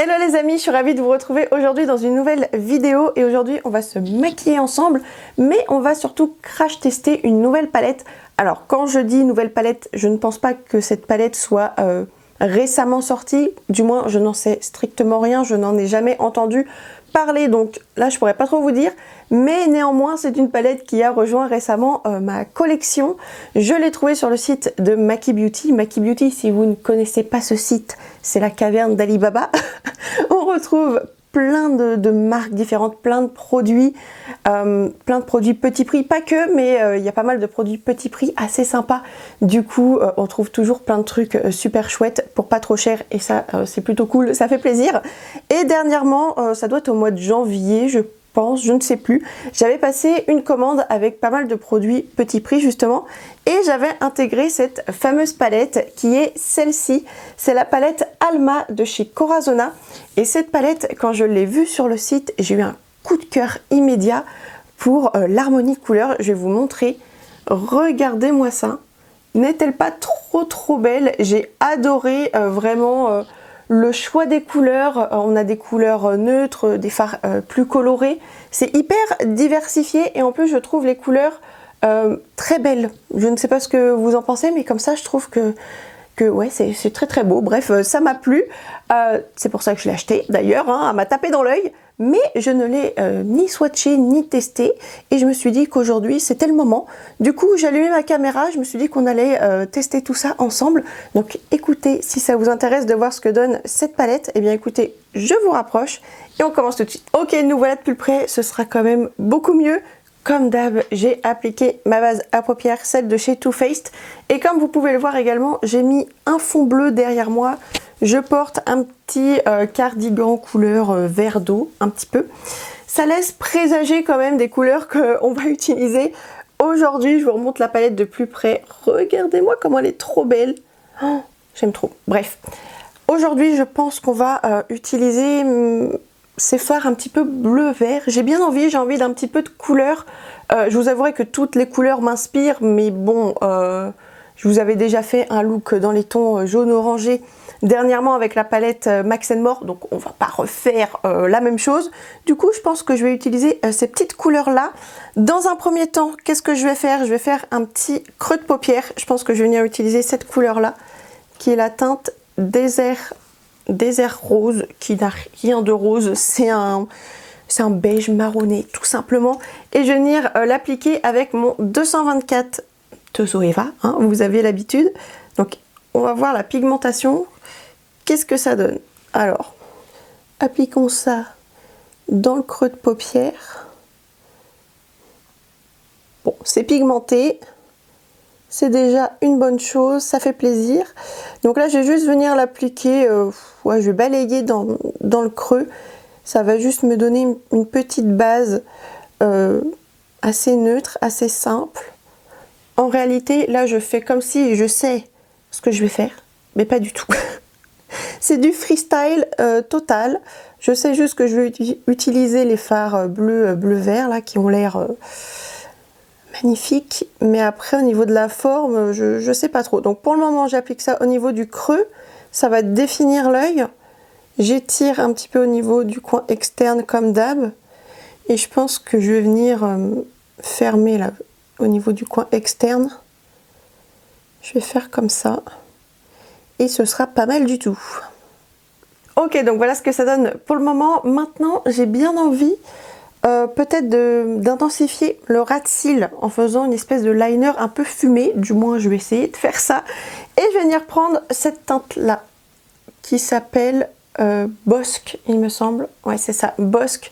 Hello les amis, je suis ravie de vous retrouver aujourd'hui dans une nouvelle vidéo et aujourd'hui on va se maquiller ensemble mais on va surtout crash tester une nouvelle palette. Alors quand je dis nouvelle palette, je ne pense pas que cette palette soit récemment sortie, du moins je n'en sais strictement rien, je n'en ai jamais entendu parler donc là je pourrais pas trop vous dire, mais néanmoins c'est une palette qui a rejoint récemment ma collection. Je l'ai trouvée sur le site de Maki Beauty. Maki Beauty, si vous ne connaissez pas ce site, c'est la caverne d'Ali Baba. On retrouve plein de marques différentes, plein de produits petit prix, pas que, mais il y a pas mal de produits petit prix assez sympas. Du coup, on trouve toujours plein de trucs super chouettes pour pas trop cher et ça, c'est plutôt cool, ça fait plaisir. Et dernièrement, ça doit être au mois de janvier, je pense, je ne sais plus, j'avais passé une commande avec pas mal de produits petit prix justement et j'avais intégré cette fameuse palette qui est celle-ci. C'est la palette Alma de chez Corazona et cette palette, quand je l'ai vue sur le site, j'ai eu un coup de cœur immédiat pour l'harmonie de couleurs. Je vais vous montrer, regardez-moi ça, n'est-elle pas trop belle? J'ai adoré vraiment le choix des couleurs. On a des couleurs neutres, des fards plus colorés, c'est hyper diversifié et en plus je trouve les couleurs très belles. Je ne sais pas ce que vous en pensez, mais comme ça je trouve que ouais, c'est très beau. Bref, ça m'a plu. C'est pour ça que je l'ai acheté d'ailleurs, hein, elle m'a tapé dans l'œil, mais je ne l'ai ni swatché ni testé et je me suis dit qu'aujourd'hui c'était le moment. Du coup, j'ai allumé ma caméra, je me suis dit qu'on allait tester tout ça ensemble. Donc écoutez, si ça vous intéresse de voir ce que donne cette palette, eh bien écoutez, je vous rapproche et on commence tout de suite. Ok, nous voilà de plus près, ce sera quand même beaucoup mieux. Comme d'hab, j'ai appliqué ma base à paupières, celle de chez Too Faced. Et comme vous pouvez le voir également, j'ai mis un fond bleu derrière moi. Je porte un petit cardigan couleur vert d'eau, un petit peu. Ça laisse présager quand même des couleurs qu'on va utiliser aujourd'hui. Je vous remonte la palette de plus près. Regardez-moi comment elle est trop belle. Oh, j'aime trop. Bref, aujourd'hui, je pense qu'on va utiliser ces fards un petit peu bleu-vert. J'ai bien envie, j'ai envie d'un petit peu de couleur. Je vous avouerai que toutes les couleurs m'inspirent, mais bon, je vous avais déjà fait un look dans les tons jaune-orangé dernièrement avec la palette Max & More, donc on va pas refaire la même chose. Du coup, je pense que je vais utiliser ces petites couleurs-là. Dans un premier temps, qu'est-ce que je vais faire? Je vais faire un petit creux de paupière. Je pense que je vais venir utiliser cette couleur-là, qui est la teinte désert rose, qui n'a rien de rose, c'est un beige marronné tout simplement, et je vais venir l'appliquer avec mon 224 de Zoeva, hein, vous avez l'habitude. Donc on va voir la pigmentation, qu'est-ce que ça donne. Alors appliquons ça dans le creux de paupière. Bon, c'est pigmenté, c'est déjà une bonne chose, ça fait plaisir. Donc là, je vais juste venir l'appliquer, ouais, je vais balayer dans le creux. Ça va juste me donner une petite base assez neutre, assez simple. En réalité, là, je fais comme si je sais ce que je vais faire, mais pas du tout. C'est du freestyle total. Je sais juste que je vais utiliser les fards bleu-vert, là, qui ont l'air magnifique, mais après au niveau de la forme, je sais pas trop. Donc pour le moment, j'applique ça au niveau du creux, ça va définir l'œil. J'étire un petit peu au niveau du coin externe comme d'hab, et je pense que je vais venir fermer là au niveau du coin externe. Je vais faire comme ça, et ce sera pas mal du tout. Ok, donc voilà ce que ça donne pour le moment. Maintenant, j'ai bien envie peut-être d'intensifier le ras de cils en faisant une espèce de liner un peu fumé, du moins je vais essayer de faire ça. Et je vais venir prendre cette teinte là qui s'appelle Bosque, il me semble. Ouais, c'est ça, Bosque.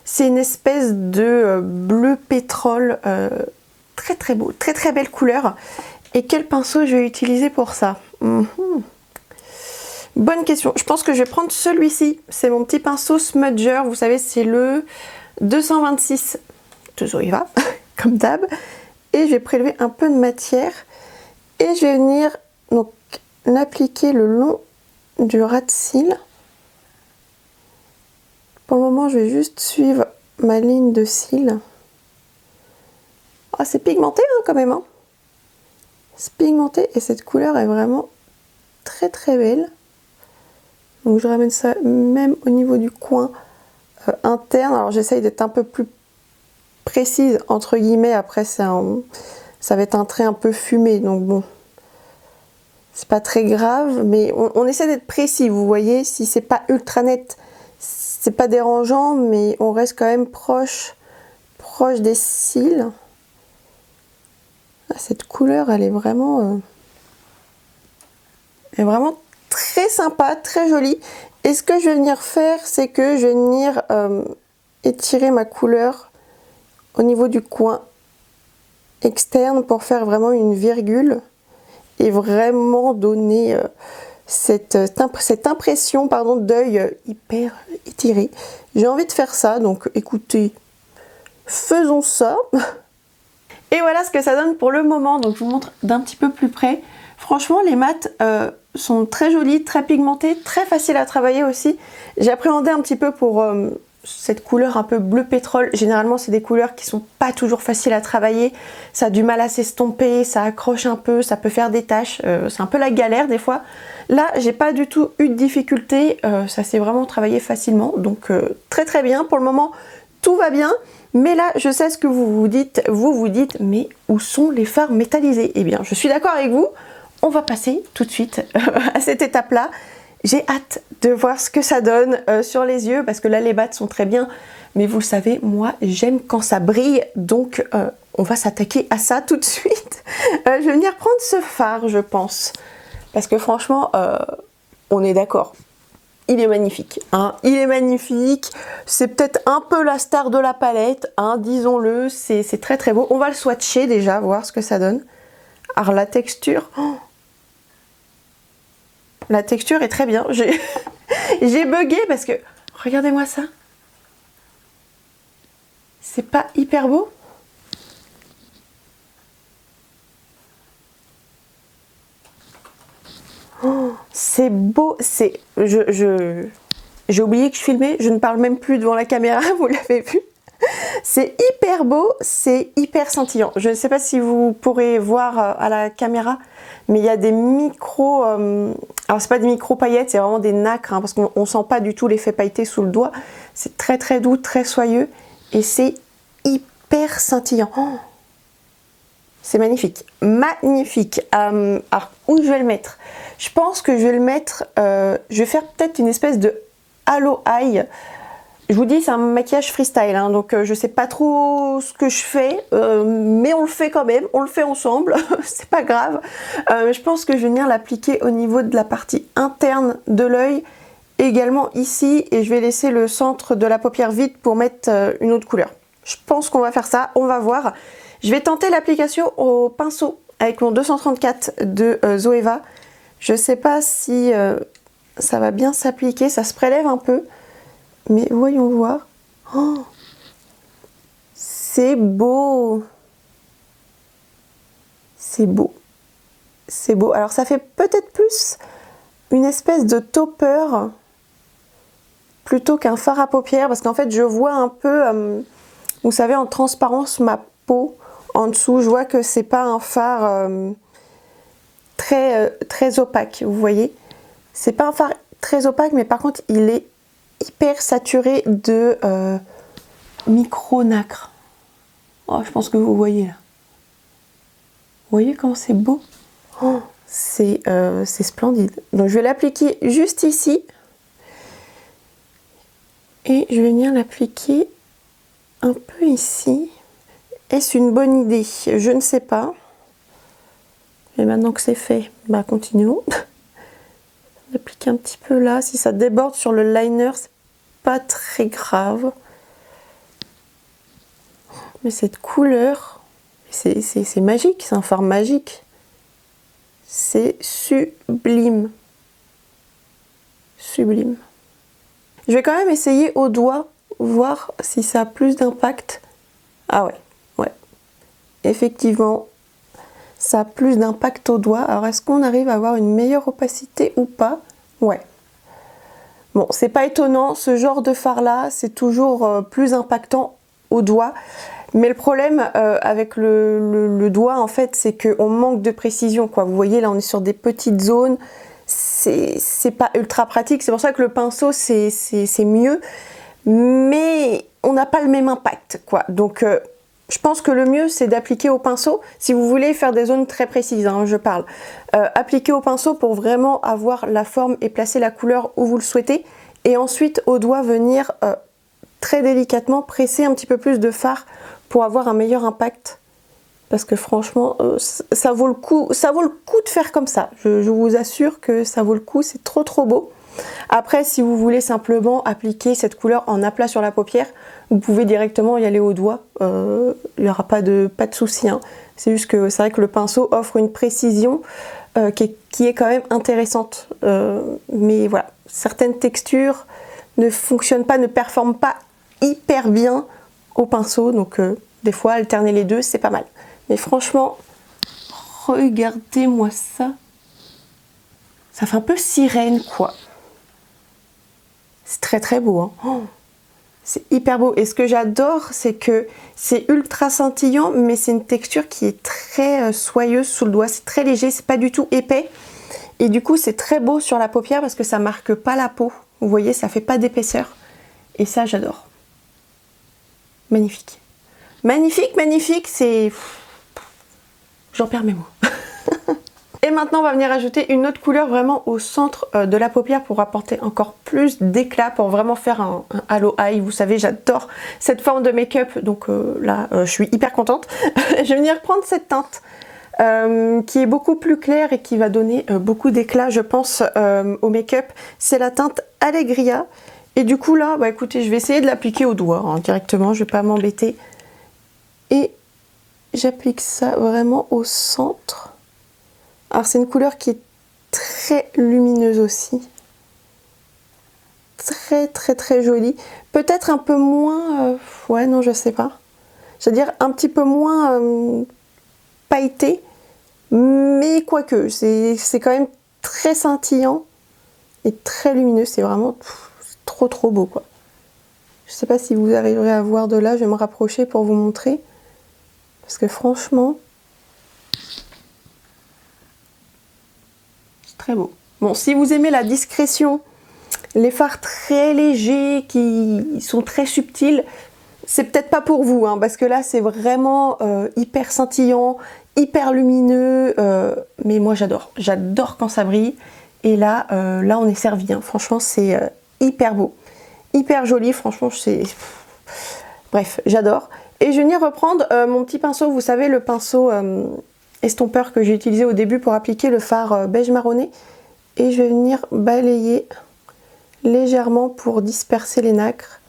C'est une espèce de bleu pétrole très beau, très belle couleur. Et quel pinceau je vais utiliser pour ça? Bonne question. Je pense que je vais prendre celui-ci. C'est mon petit pinceau smudger, vous savez, c'est le 226 de Zoeva, comme d'hab, et je vais prélever un peu de matière et je vais venir donc l'appliquer le long du ras de cils. Pour le moment, je vais juste suivre ma ligne de cils. Oh, c'est pigmenté hein, quand même. Hein. C'est pigmenté et cette couleur est vraiment très belle. Donc je ramène ça même au niveau du coin interne. Alors j'essaye d'être un peu plus précise entre guillemets. Après ça va être un trait un peu fumé, donc bon, c'est pas très grave, mais on essaie d'être précis. Vous voyez, si c'est pas ultra net, c'est pas dérangeant, mais on reste quand même proche des cils. Ah, cette couleur, elle est vraiment très sympa, très jolie. Et ce que je vais venir faire, c'est que je vais venir étirer ma couleur au niveau du coin externe pour faire vraiment une virgule et vraiment donner cette impression d'œil hyper étiré. J'ai envie de faire ça, donc écoutez, faisons ça. Et voilà ce que ça donne pour le moment, donc je vous montre d'un petit peu plus près. Franchement, les mats sont très jolis, très pigmentés, très faciles à travailler aussi. J'appréhendais un petit peu pour cette couleur un peu bleu pétrole. Généralement, c'est des couleurs qui sont pas toujours faciles à travailler. Ça a du mal à s'estomper, ça accroche un peu, ça peut faire des taches. C'est un peu la galère des fois. Là, j'ai pas du tout eu de difficulté. Ça s'est vraiment travaillé facilement. Donc, très très bien. Pour le moment, tout va bien. Mais là, je sais ce que vous vous dites. Vous vous dites, mais où sont les fards métallisés? Eh bien, je suis d'accord avec vous. On va passer tout de suite à cette étape-là. J'ai hâte de voir ce que ça donne sur les yeux, parce que là, les bats sont très bien. Mais vous le savez, moi, j'aime quand ça brille. Donc, on va s'attaquer à ça tout de suite. Je vais venir prendre ce fard, je pense. Parce que franchement, on est d'accord. Il est magnifique, hein. Il est magnifique, c'est peut-être un peu la star de la palette, hein, disons-le, c'est très très beau. On va le swatcher déjà, voir ce que ça donne. Alors la texture, la texture est très bien. J'ai bugué parce que, regardez-moi ça. C'est pas hyper beau? Oh, c'est beau, c'est... J'ai oublié que je filmais, je ne parle même plus devant la caméra, vous l'avez vu. C'est hyper beau, c'est hyper scintillant. Je ne sais pas si vous pourrez voir à la caméra, mais il y a des micros... alors c'est pas des micros paillettes, c'est vraiment des nacres, hein, parce qu'on ne sent pas du tout l'effet pailleté sous le doigt. C'est très très doux, très soyeux, et c'est hyper scintillant. Oh, c'est magnifique, magnifique. Alors où je vais le mettre? Je pense que je vais le mettre, je vais faire peut-être une espèce de halo eye. Je vous dis, c'est un maquillage freestyle, hein, donc je sais pas trop ce que je fais, mais on le fait quand même, on le fait ensemble, c'est pas grave. Je pense que je vais venir l'appliquer au niveau de la partie interne de l'œil, également ici, et je vais laisser le centre de la paupière vide pour mettre une autre couleur. Je pense qu'on va faire ça, on va voir. Je vais tenter l'application au pinceau avec mon 234 de Zoeva. Je sais pas si ça va bien s'appliquer, ça se prélève un peu. Mais voyons voir. Oh, c'est beau. C'est beau. C'est beau. Alors ça fait peut-être plus une espèce de topper plutôt qu'un fard à paupières. Parce qu'en fait je vois un peu, vous savez, en transparence ma peau en dessous. Je vois que c'est pas un fard très opaque. Vous voyez. C'est pas un fard très opaque, mais par contre il est hyper saturé de micro nacre. Oh, je pense que vous voyez là. Vous voyez comment c'est beau? Oh, c'est splendide. Donc je vais l'appliquer juste ici. Et je vais venir l'appliquer un peu ici. Est-ce une bonne idée? Je ne sais pas. Et maintenant que c'est fait, bah continuons. L'appliquer un petit peu là. Si ça déborde sur le liner, c'est pas très grave. Mais cette couleur, c'est magique, c'est un fard magique. C'est sublime. Sublime. Je vais quand même essayer au doigt, voir si ça a plus d'impact. Ah ouais, ouais. Effectivement, ça a plus d'impact au doigt. Alors est-ce qu'on arrive à avoir une meilleure opacité ou pas? Ouais. Bon, c'est pas étonnant, ce genre de fard là, c'est toujours plus impactant au doigt. Mais le problème avec le doigt, en fait, c'est qu'on manque de précision, quoi. Vous voyez, là, on est sur des petites zones. c'est pas ultra pratique. C'est pour ça que le pinceau c'est mieux, mais on n'a pas le même impact, quoi. Donc je pense que le mieux c'est d'appliquer au pinceau si vous voulez faire des zones très précises, hein, je parle. Appliquer au pinceau pour vraiment avoir la forme et placer la couleur où vous le souhaitez, et ensuite au doigt venir très délicatement presser un petit peu plus de fard pour avoir un meilleur impact. Parce que franchement, ça vaut le coup de faire comme ça. Je vous assure que ça vaut le coup, c'est trop beau. Après, si vous voulez simplement appliquer cette couleur en aplat sur la paupière, vous pouvez directement y aller au doigt. Il n'y aura pas de souci, hein. C'est juste que c'est vrai que le pinceau offre une précision qui est quand même intéressante. Mais voilà, certaines textures ne fonctionnent pas, ne performent pas hyper bien au pinceau. Donc des fois, alterner les deux, c'est pas mal. Mais franchement, regardez-moi ça. Ça fait un peu sirène, quoi. C'est très beau, hein. Oh, c'est hyper beau. Et ce que j'adore, c'est que c'est ultra scintillant, mais c'est une texture qui est très soyeuse sous le doigt. C'est très léger, c'est pas du tout épais. Et du coup, c'est très beau sur la paupière parce que ça marque pas la peau. Vous voyez, ça fait pas d'épaisseur. Et ça, j'adore. Magnifique. Magnifique, magnifique, c'est... J'en perds mes mots. Et maintenant, on va venir ajouter une autre couleur vraiment au centre de la paupière pour apporter encore plus d'éclat, pour vraiment faire un halo eye. Vous savez, j'adore cette forme de make-up, donc là, je suis hyper contente. Je vais venir prendre cette teinte qui est beaucoup plus claire et qui va donner beaucoup d'éclat, je pense, au make-up. C'est la teinte Allegria. Et du coup, là, bah, écoutez, je vais essayer de l'appliquer au doigt, hein, directement. Je ne vais pas m'embêter. Et j'applique ça vraiment au centre. Alors c'est une couleur qui est très lumineuse aussi. Très jolie. Peut-être un peu moins... ouais, non, je sais pas. C'est-à-dire un petit peu moins pailleté. Mais quoique, c'est quand même très scintillant et très lumineux. C'est vraiment trop beau, quoi. Je sais pas si vous arriverez à voir de là. Je vais me rapprocher pour vous montrer. Parce que franchement, c'est très beau. Bon, si vous aimez la discrétion, les fards très légers qui sont très subtils, c'est peut-être pas pour vous, hein, parce que là c'est vraiment hyper scintillant, hyper lumineux, mais moi j'adore quand ça brille. Et là, là on est servi, hein. Franchement c'est hyper beau, hyper joli, franchement c'est... Bref, j'adore. Et je vais venir reprendre mon petit pinceau, vous savez, le pinceau estompeur que j'ai utilisé au début pour appliquer le fard beige marronné. Et je vais venir balayer légèrement pour disperser les nacres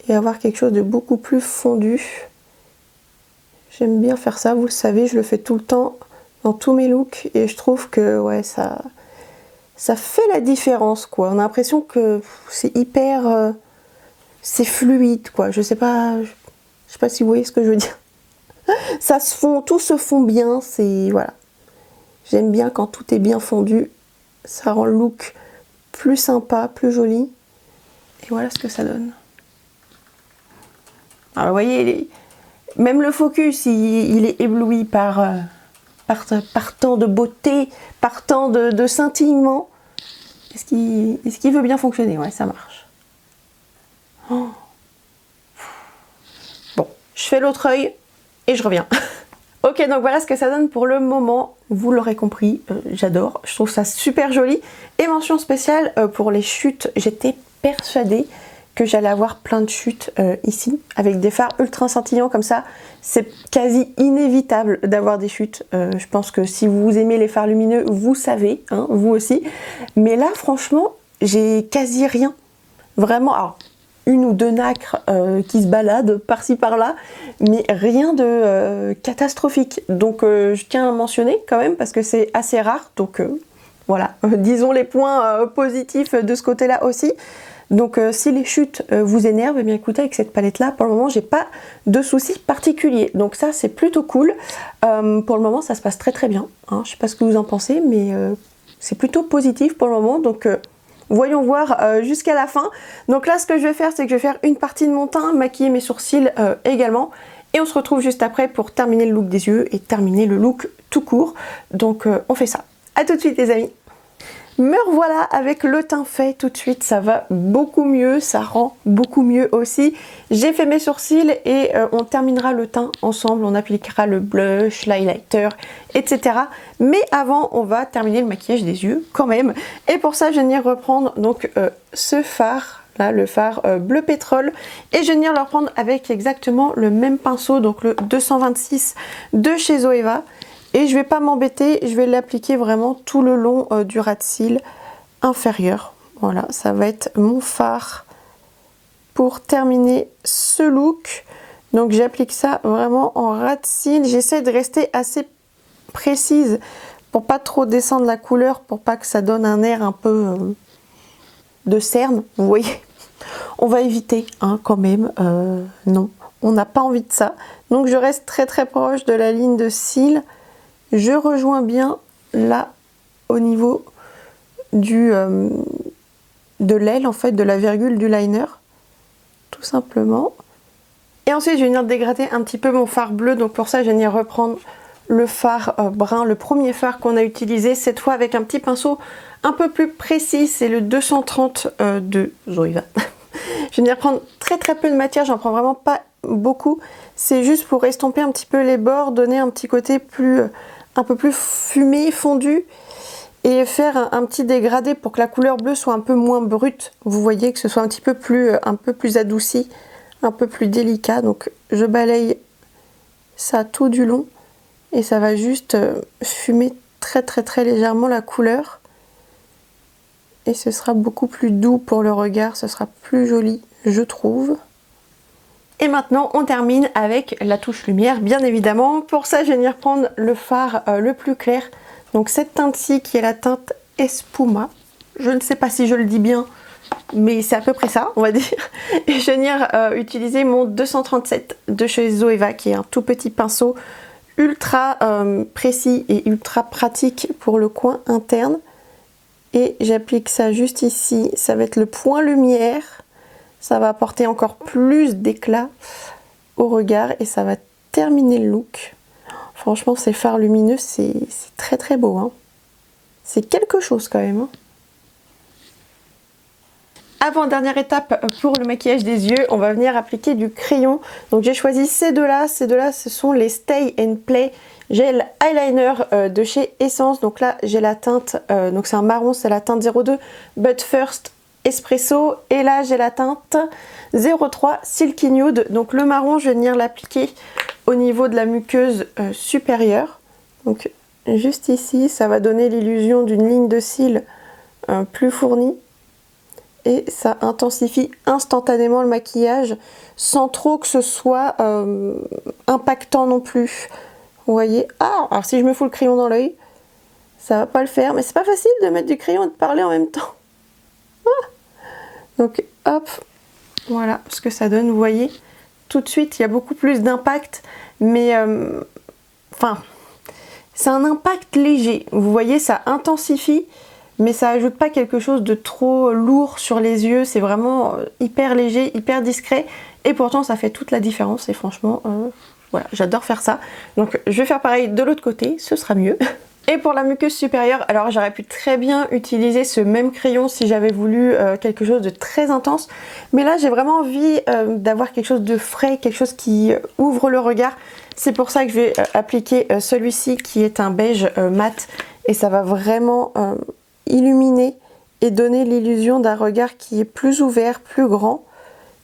et avoir quelque chose de beaucoup plus fondu. J'aime bien faire ça, vous le savez, je le fais tout le temps dans tous mes looks et je trouve que ouais, ça fait la différence, quoi. On a l'impression que c'est hyper... c'est fluide, quoi. Je sais pas si vous voyez ce que je veux dire. Ça se fond, tout se fond bien, c'est... Voilà. J'aime bien quand tout est bien fondu. Ça rend le look plus sympa, plus joli. Et voilà ce que ça donne. Alors vous voyez, même le focus, il est ébloui par tant de beauté, par tant de scintillement. Est-ce qu'il veut bien fonctionner? Ouais, ça marche. Oh. Bon, je fais l'autre œil et je reviens. Ok, donc voilà ce que ça donne pour le moment. Vous l'aurez compris, j'adore. Je trouve ça super joli. Et mention spéciale pour les chutes. J'étais persuadée que j'allais avoir plein de chutes ici, avec des fards ultra scintillants comme ça. C'est quasi inévitable d'avoir des chutes. Je pense que si vous aimez les fards lumineux, vous savez, hein, vous aussi. Mais là, franchement, j'ai quasi rien. Vraiment, alors, une ou deux nacres qui se baladent par-ci par-là, mais rien de catastrophique. Donc je tiens à mentionner quand même parce que c'est assez rare. Donc voilà, disons les points positifs de ce côté-là aussi. Donc si les chutes vous énervent, eh bien écoutez, avec cette palette-là, pour le moment, j'ai pas de soucis particuliers. Donc ça, c'est plutôt cool. Pour le moment, ça se passe très bien. Hein. Je sais pas ce que vous en pensez, mais c'est plutôt positif pour le moment. Donc voyons voir jusqu'à la fin. Donc là, ce que je vais faire, c'est que je vais faire une partie de mon teint, maquiller mes sourcils également. Et on se retrouve juste après pour terminer le look des yeux et terminer le look tout court. Donc on fait ça. A tout de suite les amis. Me revoilà avec le teint fait tout de suite, ça va beaucoup mieux, ça rend beaucoup mieux aussi. J'ai fait mes sourcils et on terminera le teint ensemble, on appliquera le blush, l'highlighter, etc. Mais avant, on va terminer le maquillage des yeux quand même. Et pour ça, je vais venir reprendre donc ce fard, là, le fard bleu pétrole. Et je vais venir le reprendre avec exactement le même pinceau, donc le 226 de chez Zoeva. Et je vais pas m'embêter, je vais l'appliquer vraiment tout le long du ras de cils inférieur. Voilà, ça va être mon fard pour terminer ce look. Donc j'applique ça vraiment en ras de cils. J'essaie de rester assez précise pour pas trop descendre la couleur, pour pas que ça donne un air un peu de cerne, vous voyez. On va éviter hein, quand même, non, on n'a pas envie de ça. Donc je reste très très proche de la ligne de cils. Je rejoins bien là au niveau du de l'aile en fait, de la virgule du liner, tout simplement. Et ensuite je vais venir dégrader un petit peu mon fard bleu, donc pour ça je vais venir reprendre le fard brun, le premier fard qu'on a utilisé, cette fois avec un petit pinceau un peu plus précis, c'est le 230 de Zoeva. Je vais venir prendre très très peu de matière, j'en prends vraiment pas beaucoup, c'est juste pour estomper un petit peu les bords, donner un petit côté plus un peu plus fumé, fondu, et faire un petit dégradé pour que la couleur bleue soit un peu moins brute. Vous voyez, que ce soit un petit peu plus adouci, un peu plus délicat. Donc je balaye ça tout du long et ça va juste fumer très très très légèrement la couleur. Et ce sera beaucoup plus doux pour le regard, ce sera plus joli, je trouve. Et maintenant, on termine avec la touche lumière, bien évidemment. Pour ça, je vais venir prendre le fard le plus clair. Donc cette teinte-ci, qui est la teinte Espuma. Je ne sais pas si je le dis bien, mais c'est à peu près ça, on va dire. Et je vais venir utiliser mon 237 de chez Zoeva, qui est un tout petit pinceau ultra précis et ultra pratique pour le coin interne. Et j'applique ça juste ici. Ça va être le point lumière. Ça va apporter encore plus d'éclat au regard et ça va terminer le look. Franchement, ces fards lumineux, c'est très très beau. Hein. C'est quelque chose quand même. Hein. Avant-dernière étape pour le maquillage des yeux, on va venir appliquer du crayon. Donc j'ai choisi ces deux-là. Ces deux-là, ce sont les Stay and Play Gel Eyeliner de chez Essence. Donc là, j'ai la teinte, donc c'est un marron, c'est la teinte 02 But First Espresso, et là j'ai la teinte 03 Silky Nude. Donc le marron, je vais venir l'appliquer au niveau de la muqueuse supérieure, donc juste ici. Ça va donner l'illusion d'une ligne de cils plus fournie et ça intensifie instantanément le maquillage sans trop que ce soit impactant non plus, vous voyez. Ah, alors si je me fous le crayon dans l'œil, ça va pas le faire, mais c'est pas facile de mettre du crayon et de parler en même temps. Donc hop, voilà ce que ça donne, vous voyez. Tout de suite, il y a beaucoup plus d'impact, mais enfin, c'est un impact léger. Vous voyez, ça intensifie, mais ça ajoute pas quelque chose de trop lourd sur les yeux. C'est vraiment hyper léger, hyper discret, et pourtant ça fait toute la différence. Et franchement, voilà, j'adore faire ça. Donc je vais faire pareil de l'autre côté, ce sera mieux. Et pour la muqueuse supérieure, alors j'aurais pu très bien utiliser ce même crayon si j'avais voulu quelque chose de très intense. Mais là j'ai vraiment envie d'avoir quelque chose de frais, quelque chose qui ouvre le regard. C'est pour ça que je vais appliquer celui-ci qui est un beige mat. Et ça va vraiment illuminer et donner l'illusion d'un regard qui est plus ouvert, plus grand.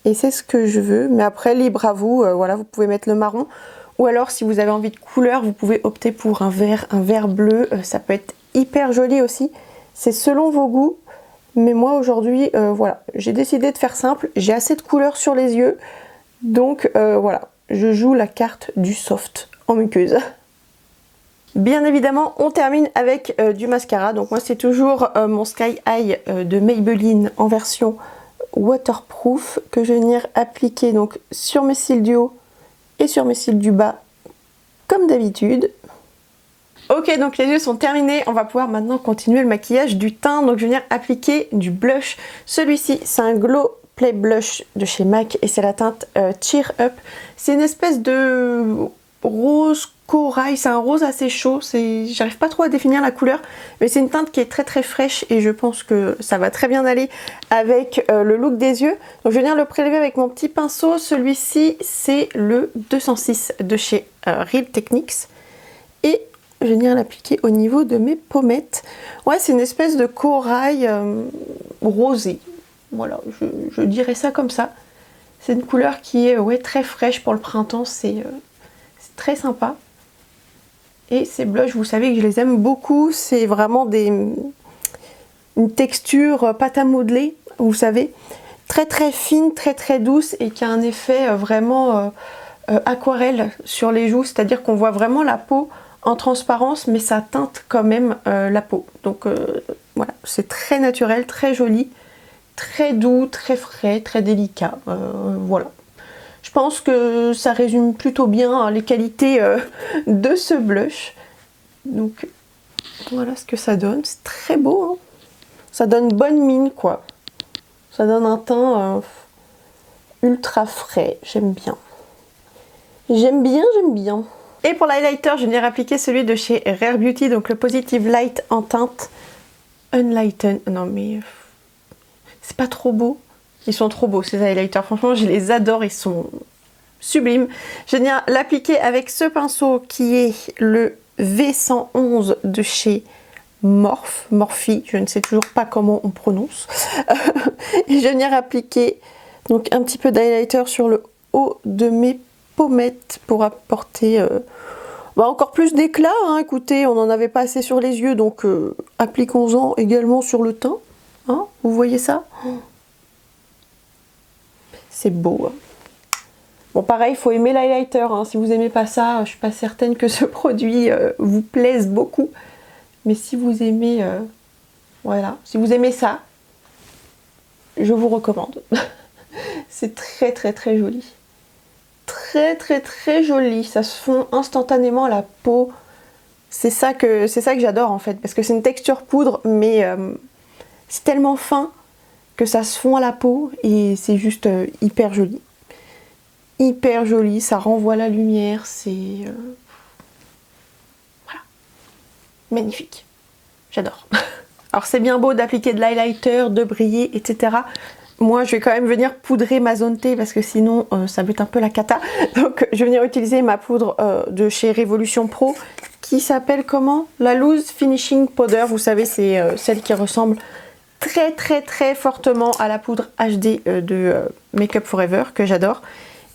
Et c'est ce que je veux. Mais après, libre à vous, voilà, vous pouvez mettre le marron. Ou alors si vous avez envie de couleur, vous pouvez opter pour un vert bleu, ça peut être hyper joli aussi. C'est selon vos goûts, mais moi aujourd'hui, voilà, j'ai décidé de faire simple, j'ai assez de couleurs sur les yeux, donc voilà, je joue la carte du soft en muqueuse. Bien évidemment, on termine avec du mascara, donc moi c'est toujours mon Sky High de Maybelline en version waterproof que je vais venir appliquer donc sur mes cils du haut et sur mes cils du bas comme d'habitude. Ok, donc les yeux sont terminés, on va pouvoir maintenant continuer le maquillage du teint. Donc je vais venir appliquer du blush. Celui-ci c'est un Glow Play Blush de chez MAC et c'est la teinte Cheer Up. C'est une espèce de rose corail, c'est un rose assez chaud, j'arrive pas trop à définir la couleur, mais c'est une teinte qui est très très fraîche et je pense que ça va très bien aller avec le look des yeux. Donc je vais venir le prélever avec mon petit pinceau. Celui-ci c'est le 206 de chez Real Techniques et je vais venir l'appliquer au niveau de mes pommettes. Ouais, c'est une espèce de corail rosé, voilà, je dirais ça comme ça. C'est une couleur qui est ouais, très fraîche pour le printemps, c'est très sympa. Et ces blushs, vous savez que je les aime beaucoup, c'est vraiment une texture pâte à modeler, vous savez, très très fine, très très douce et qui a un effet vraiment aquarelle sur les joues, c'est-à-dire qu'on voit vraiment la peau en transparence, mais ça teinte quand même la peau. Donc voilà, c'est très naturel, très joli, très doux, très frais, très délicat, voilà. Je pense que ça résume plutôt bien les qualités de ce blush. Donc voilà ce que ça donne. C'est très beau. Hein, ça donne bonne mine quoi. Ça donne un teint ultra frais. J'aime bien. J'aime bien, j'aime bien. Et pour l'highlighter, je vais venir appliquer celui de chez Rare Beauty. Donc le Positive Light en teinte Unlighten. Non mais c'est pas trop beau. Ils sont trop beaux ces highlighters, franchement je les adore, ils sont sublimes. Je viens l'appliquer avec ce pinceau qui est le V111 de chez Morphe, je ne sais toujours pas comment on prononce. Et je vais venir appliquer donc un petit peu d'highlighter sur le haut de mes pommettes pour apporter encore plus d'éclat. Hein. Écoutez, on n'en avait pas assez sur les yeux, donc appliquons-en également sur le teint. Hein, vous voyez ça? C'est beau. Hein. Bon, pareil, il faut aimer l'highlighter. Hein. Si vous n'aimez pas ça, je suis pas certaine que ce produit vous plaise beaucoup. Mais si vous aimez, voilà, si vous aimez ça, je vous recommande. C'est très très très joli. Très très très joli. Ça se fond instantanément à la peau. C'est ça que j'adore en fait. Parce que c'est une texture poudre, mais c'est tellement fin que ça se fond à la peau et c'est juste hyper joli. Hyper joli, ça renvoie la lumière, c'est... voilà. Magnifique. J'adore. Alors c'est bien beau d'appliquer de l'highlighter, de briller, etc. Moi je vais quand même venir poudrer ma zone T parce que sinon ça va être un peu la cata. Donc je vais venir utiliser ma poudre de chez Révolution Pro qui s'appelle comment? La Loose Finishing Powder. Vous savez, c'est celle qui ressemble très très très fortement à la poudre HD de Make Up For Ever que j'adore.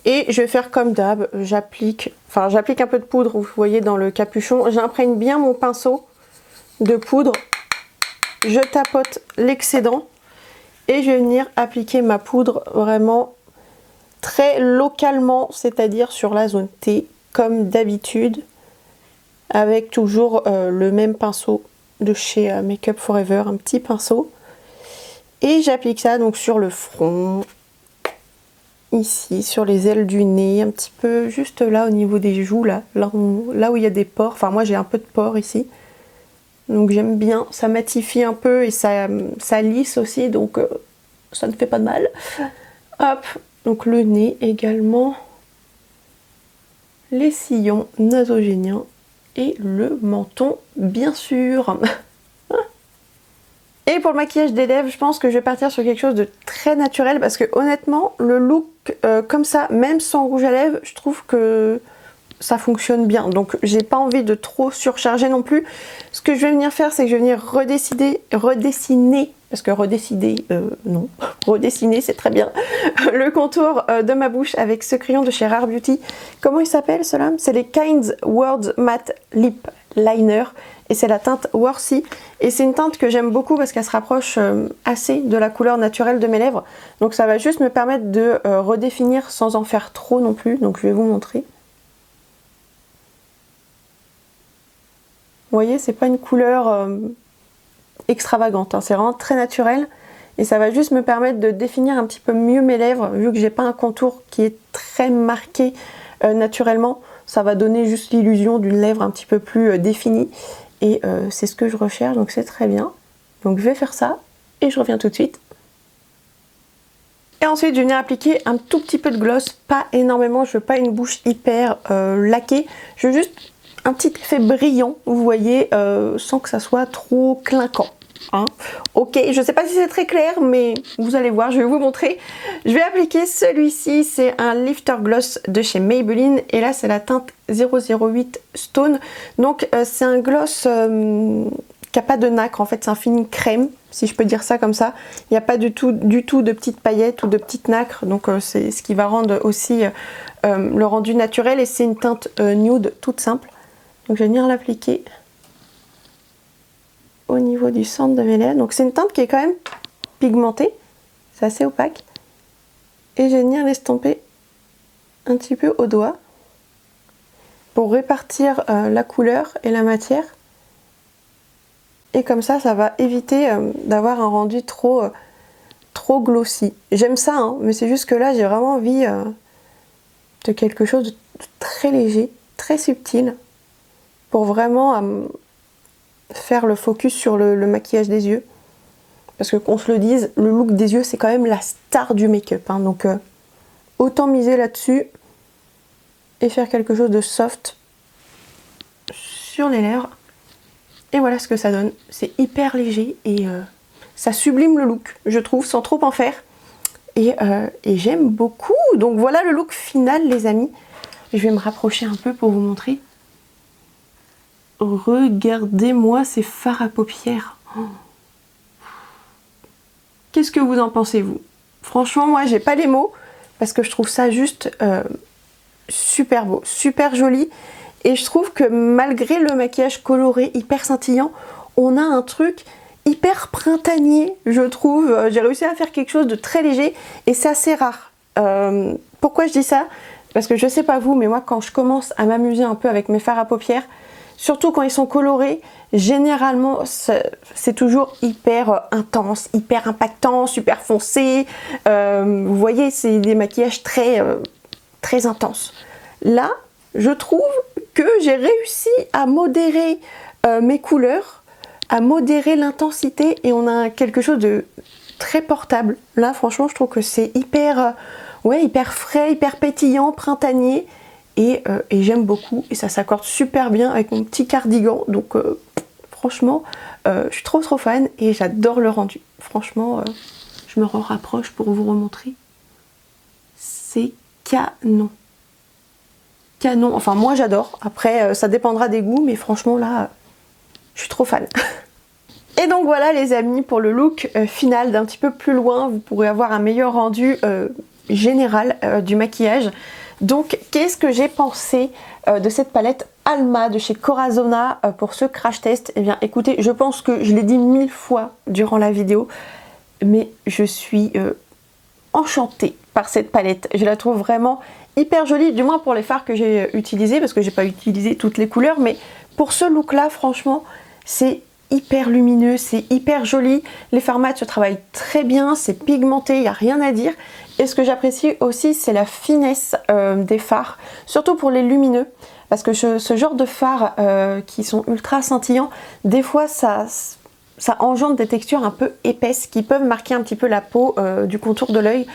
Et je vais faire comme d'hab, j'applique un peu de poudre, vous voyez dans le capuchon, j'imprègne bien mon pinceau de poudre, je tapote l'excédent et je vais venir appliquer ma poudre vraiment très localement, c'est-à-dire sur la zone T comme d'habitude, avec toujours le même pinceau de chez Make Up For Ever, un petit pinceau. Et j'applique ça donc sur le front, ici, sur les ailes du nez, un petit peu juste là au niveau des joues, là où il y a des pores. Enfin moi j'ai un peu de pores ici. Donc j'aime bien, ça matifie un peu et ça lisse aussi, donc ça ne fait pas de mal. Hop, donc le nez également, les sillons nasogéniens et le menton bien sûr. Et pour le maquillage des lèvres, je pense que je vais partir sur quelque chose de très naturel parce que honnêtement, le look comme ça, même sans rouge à lèvres, je trouve que ça fonctionne bien. Donc j'ai pas envie de trop surcharger non plus. Ce que je vais venir faire, c'est que je vais venir redessiner, parce que non, redessiner c'est très bien, le contour de ma bouche avec ce crayon de chez Rare Beauty. Comment il s'appelle cela? C'est les Kind Words Matte Lip Liner et c'est la teinte Worthy et c'est une teinte que j'aime beaucoup parce qu'elle se rapproche assez de la couleur naturelle de mes lèvres, donc ça va juste me permettre de redéfinir sans en faire trop non plus. Donc je vais vous montrer. Vous voyez, c'est pas une couleur extravagante, hein. C'est vraiment très naturel et ça va juste me permettre de définir un petit peu mieux mes lèvres vu que j'ai pas un contour qui est très marqué naturellement. Ça va donner juste l'illusion d'une lèvre un petit peu plus définie et c'est ce que je recherche, donc c'est très bien. Donc je vais faire ça et je reviens tout de suite. Et ensuite je vais venir appliquer un tout petit peu de gloss, pas énormément, je veux pas une bouche hyper laquée, je veux juste un petit effet brillant, vous voyez, sans que ça soit trop clinquant. Hein. Ok, je sais pas si c'est très clair, mais vous allez voir, je vais vous montrer. Je vais appliquer celui-ci, c'est un Lifter Gloss de chez Maybelline, et là c'est la teinte 008 Stone. Donc c'est un gloss qui n'a pas de nacre, en fait c'est un fini crème, si je peux dire ça comme ça. Il n'y a pas du tout de petites paillettes ou de petites nacres, donc c'est ce qui va rendre aussi le rendu naturel, et c'est une teinte nude toute simple. Donc je vais venir l'appliquer au niveau du centre de mes lèvres. Donc c'est une teinte qui est quand même pigmentée, c'est assez opaque. Et je vais venir l'estomper un petit peu au doigt pour répartir la couleur et la matière. Et comme ça, ça va éviter d'avoir un rendu trop glossy. J'aime ça, hein, mais c'est juste que là, j'ai vraiment envie de quelque chose de très léger, très subtil, pour vraiment faire le focus sur le maquillage des yeux. Parce que qu'on se le dise, le look des yeux c'est quand même la star du make-up, hein, donc autant miser là-dessus et faire quelque chose de soft sur les lèvres. Et voilà ce que ça donne, c'est hyper léger et ça sublime le look, je trouve, sans trop en faire. Et j'aime beaucoup, donc voilà le look final les amis. Je vais me rapprocher un peu pour vous montrer. Regardez-moi ces fards à paupières. Oh. Qu'est-ce que vous en pensez vous? Franchement moi j'ai pas les mots parce que je trouve ça juste super beau, super joli, et je trouve que malgré le maquillage coloré hyper scintillant, on a un truc hyper printanier, je trouve. J'ai réussi à faire quelque chose de très léger et c'est assez rare. Pourquoi je dis ça? Parce que je sais pas vous, mais moi quand je commence à m'amuser un peu avec mes fards à paupières, surtout quand ils sont colorés, généralement c'est toujours hyper intense, hyper impactant, super foncé. Vous voyez, c'est des maquillages très intenses. Là, je trouve que j'ai réussi à modérer mes couleurs, à modérer l'intensité, et on a quelque chose de très portable. Là, franchement, je trouve que c'est hyper frais, hyper pétillant, printanier. Et j'aime beaucoup, et ça s'accorde super bien avec mon petit cardigan, donc franchement je suis trop fan et j'adore le rendu. Franchement je me rapproche pour vous remontrer, c'est canon, enfin moi j'adore. Après ça dépendra des goûts, mais franchement là je suis trop fan. Et donc voilà les amis, pour le look final d'un petit peu plus loin, vous pourrez avoir un meilleur rendu général du maquillage. Donc qu'est-ce que j'ai pensé de cette palette Alma de chez Corazona pour ce crash test? Eh bien écoutez, je pense que je l'ai dit 1000 fois durant la vidéo, mais je suis enchantée par cette palette. Je la trouve vraiment hyper jolie, du moins pour les fards que j'ai utilisés, parce que j'ai pas utilisé toutes les couleurs, mais pour ce look là franchement c'est hyper lumineux, c'est hyper joli, les fards mat se travaillent très bien, c'est pigmenté, il n'y a rien à dire. Et ce que j'apprécie aussi, c'est la finesse des fards, surtout pour les lumineux, parce que ce genre de fards qui sont ultra scintillants, des fois ça engendre des textures un peu épaisses qui peuvent marquer un petit peu la peau du contour de l'œil,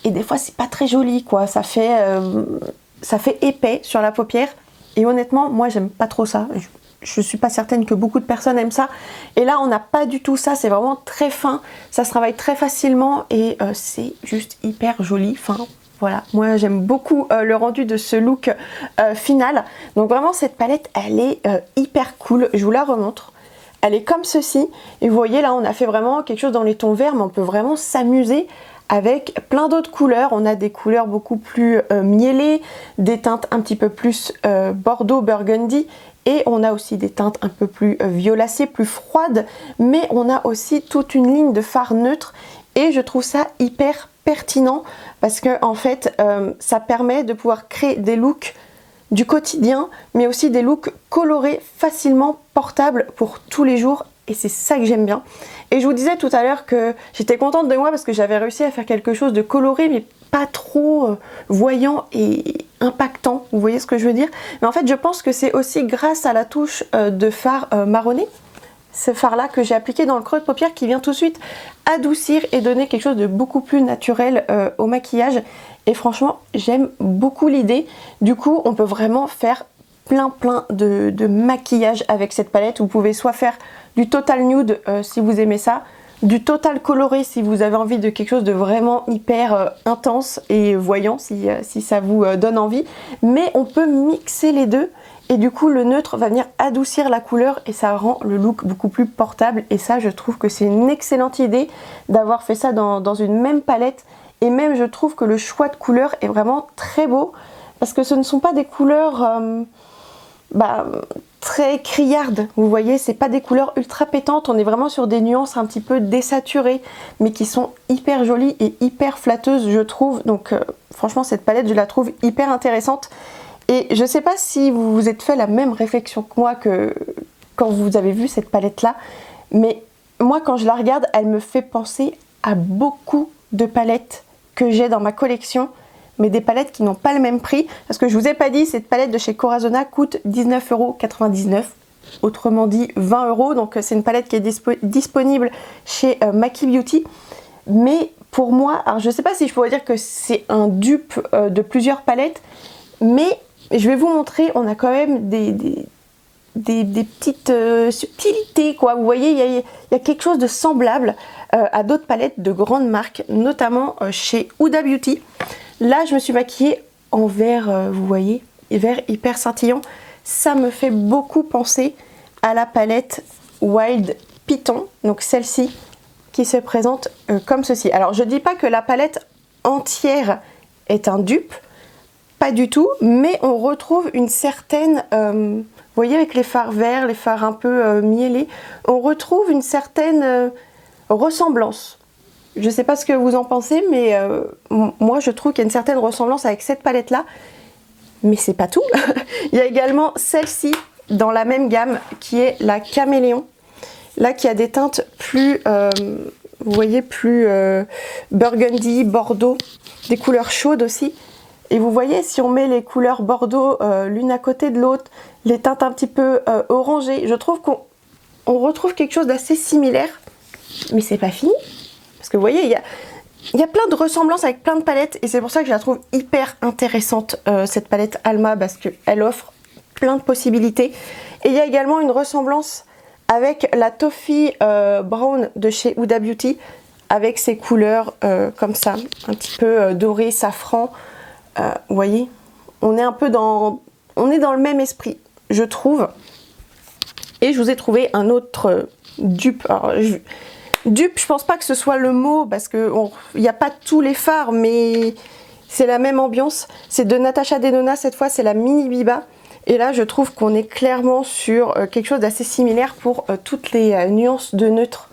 et des fois c'est pas très joli quoi, ça fait épais sur la paupière, et honnêtement moi j'aime pas trop ça. Je suis pas certaine que beaucoup de personnes aiment ça, et là on n'a pas du tout ça, c'est vraiment très fin, ça se travaille très facilement, et c'est juste hyper joli. Enfin voilà, moi j'aime beaucoup le rendu de ce look final. Donc vraiment cette palette elle est hyper cool, je vous la remontre. Elle est comme ceci, et vous voyez là on a fait vraiment quelque chose dans les tons verts, mais on peut vraiment s'amuser avec plein d'autres couleurs. On a des couleurs beaucoup plus mielées, des teintes un petit peu plus bordeaux, burgundy, et on a aussi des teintes un peu plus violacées, plus froides, mais on a aussi toute une ligne de fard neutre, et je trouve ça hyper pertinent parce que en fait ça permet de pouvoir créer des looks du quotidien, mais aussi des looks colorés, facilement portables pour tous les jours, et c'est ça que j'aime bien. Et je vous disais tout à l'heure que j'étais contente de moi parce que j'avais réussi à faire quelque chose de coloré, mais pas trop voyant et impactant, vous voyez ce que je veux dire. Mais en fait je pense que c'est aussi grâce à la touche de fard marronné, ce fard là que j'ai appliqué dans le creux de paupière, qui vient tout de suite adoucir et donner quelque chose de beaucoup plus naturel au maquillage. Et franchement j'aime beaucoup l'idée. Du coup on peut vraiment faire plein de maquillage avec cette palette. Vous pouvez soit faire du total nude si vous aimez ça, du total coloré si vous avez envie de quelque chose de vraiment hyper intense et voyant si ça vous donne envie. Mais on peut mixer les deux et du coup le neutre va venir adoucir la couleur et ça rend le look beaucoup plus portable. Et ça, je trouve que c'est une excellente idée d'avoir fait ça dans une même palette. Et même je trouve que le choix de couleurs est vraiment très beau parce que ce ne sont pas des couleurs très criardes, vous voyez, c'est pas des couleurs ultra pétantes, on est vraiment sur des nuances un petit peu désaturées mais qui sont hyper jolies et hyper flatteuses, je trouve. Donc franchement cette palette je la trouve hyper intéressante et je sais pas si vous vous êtes fait la même réflexion que moi que quand vous avez vu cette palette là, mais moi quand je la regarde elle me fait penser à beaucoup de palettes que j'ai dans ma collection, mais des palettes qui n'ont pas le même prix, parce que je vous ai pas dit, cette palette de chez Corazona coûte 19,99 €, autrement dit 20 €, donc c'est une palette qui est disponible chez Maki Beauty. Mais pour moi, alors je sais pas si je pourrais dire que c'est un dupe de plusieurs palettes, mais je vais vous montrer, on a quand même des petites subtilités quoi, vous voyez, il y a quelque chose de semblable à d'autres palettes de grandes marques, notamment chez Huda Beauty. Là je me suis maquillée en vert, vous voyez, vert hyper scintillant, ça me fait beaucoup penser à la palette Wild Python, donc celle-ci qui se présente comme ceci. Alors je dis pas que la palette entière est un dupe, pas du tout, mais on retrouve une certaine, vous voyez avec les fards verts, les fards un peu miellés, on retrouve une certaine ressemblance. Je sais pas ce que vous en pensez, mais moi je trouve qu'il y a une certaine ressemblance avec cette palette là, mais c'est pas tout. Il y a également celle-ci dans la même gamme qui est la Caméléon, là qui a des teintes plus, vous voyez, plus burgundy, bordeaux, des couleurs chaudes aussi. Et vous voyez, si on met les couleurs bordeaux l'une à côté de l'autre, les teintes un petit peu orangées, je trouve qu'on retrouve quelque chose d'assez similaire. Mais c'est pas fini. Parce que vous voyez, il y a plein de ressemblances avec plein de palettes. Et c'est pour ça que je la trouve hyper intéressante, cette palette Alma, parce qu'elle offre plein de possibilités. Et il y a également une ressemblance avec la Toffee Brown de chez Huda Beauty, avec ses couleurs comme ça, un petit peu doré, safran. Vous voyez, on est un peu dans le même esprit, je trouve. Et je vous ai trouvé un autre dupe. Alors, dupe, je pense pas que ce soit le mot, parce qu'il n'y a pas tous les fards, mais c'est la même ambiance. C'est de Natasha Denona, cette fois c'est la Mini Biba. Et là je trouve qu'on est clairement sur quelque chose d'assez similaire pour toutes les nuances de neutre.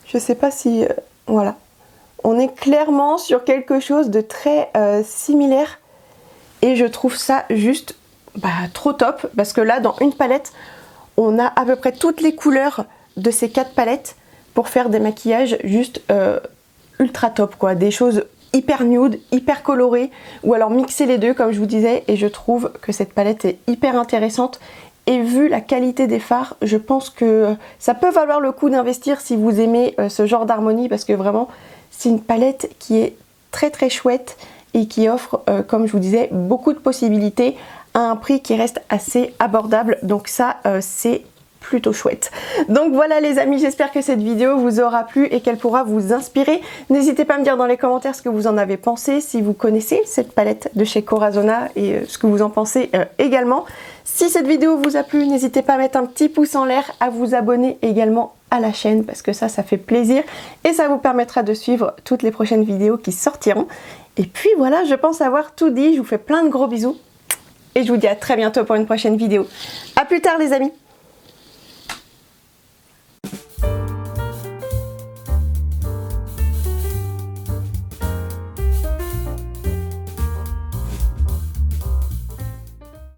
Je sais pas si... voilà. On est clairement sur quelque chose de très similaire. Et je trouve ça juste trop top. Parce que là, dans une palette, on a à peu près toutes les couleurs de ces 4 palettes pour faire des maquillages juste ultra top, quoi. Des choses hyper nude, hyper colorées. Ou alors mixer les deux, comme je vous disais. Et je trouve que cette palette est hyper intéressante. Et vu la qualité des fards, je pense que ça peut valoir le coup d'investir si vous aimez ce genre d'harmonie. Parce que vraiment, c'est une palette qui est très très chouette. Et qui offre, comme je vous disais, beaucoup de possibilités à un prix qui reste assez abordable. Donc ça, c'est plutôt chouette. Donc voilà les amis, j'espère que cette vidéo vous aura plu et qu'elle pourra vous inspirer. N'hésitez pas à me dire dans les commentaires ce que vous en avez pensé, si vous connaissez cette palette de chez Corazona et ce que vous en pensez également. Si cette vidéo vous a plu, n'hésitez pas à mettre un petit pouce en l'air, à vous abonner également à la chaîne parce que ça fait plaisir et ça vous permettra de suivre toutes les prochaines vidéos qui sortiront. Et puis voilà, je pense avoir tout dit, je vous fais plein de gros bisous et je vous dis à très bientôt pour une prochaine vidéo. A plus tard les amis.